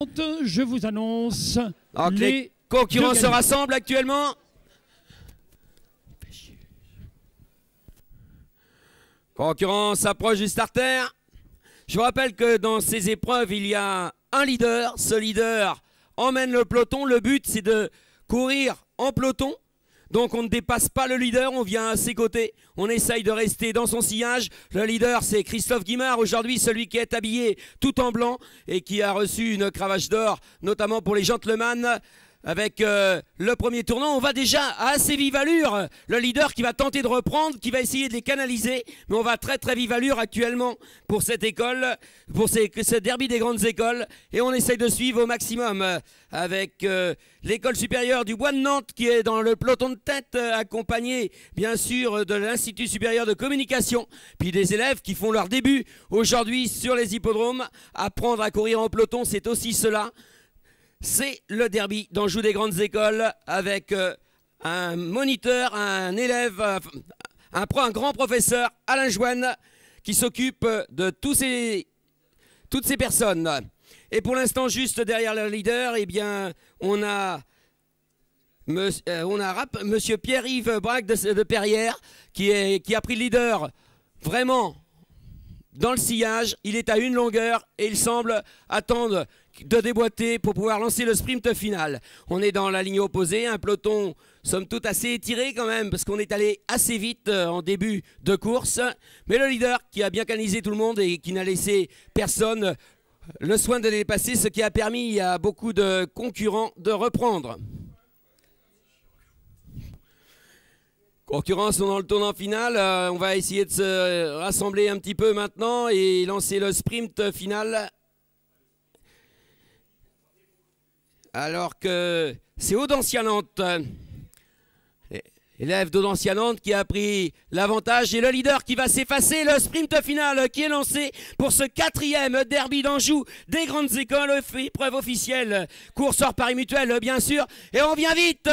Je vous annonce les concurrents se rassemblent actuellement. Concurrents s'approchent du starter. Je vous rappelle que dans ces épreuves, il y a un leader. Ce leader emmène le peloton. Le but, c'est de courir en peloton. Donc on ne dépasse pas le leader, on vient à ses côtés, on essaye de rester dans son sillage. Le leader, c'est Christophe Guimard, aujourd'hui celui qui est habillé tout en blanc et qui a reçu une cravache d'or, notamment pour les gentlemen. Avec le premier tournant, on va déjà à assez vive allure. Le leader qui va tenter de reprendre, qui va essayer de les canaliser. Mais on va très vive allure actuellement pour cette école, pour ce derby des grandes écoles. Et on essaye de suivre au maximum avec l'école supérieure du Bois de Nantes qui est dans le peloton de tête, accompagné bien sûr de l'Institut supérieur de communication. Puis des élèves qui font leur début aujourd'hui sur les hippodromes. Apprendre à courir en peloton, c'est aussi cela. C'est le derby d'Anjou des grandes écoles avec un moniteur, un élève, un grand professeur, Alain Joanne, qui s'occupe de toutes ces personnes. Et pour l'instant, juste derrière le leader, eh bien, on a monsieur Pierre-Yves Braque de Perrières qui a pris le leader vraiment dans le sillage. Il est à une longueur et il semble attendre de déboîter pour pouvoir lancer le sprint final. On est dans la ligne opposée, un peloton somme toute assez étiré quand même parce qu'on est allé assez vite en début de course. Mais le leader qui a bien canalisé tout le monde et qui n'a laissé personne le soin de les dépasser, ce qui a permis à beaucoup de concurrents de reprendre. Concurrents sont dans le tournant final. On va essayer de se rassembler un petit peu maintenant et lancer le sprint final. Alors que c'est Audencia Nantes, élève d'Audencia Nantes qui a pris l'avantage et le leader qui va s'effacer. Le sprint final qui est lancé pour ce 4e derby d'Anjou des grandes écoles, épreuve officielle, course hors pari mutuel bien sûr. Et on vient vite,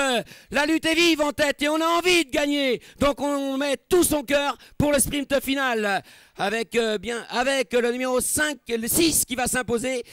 la lutte est vive en tête et on a envie de gagner. Donc on met tout son cœur pour le sprint final avec le numéro 5, le 6 qui va s'imposer.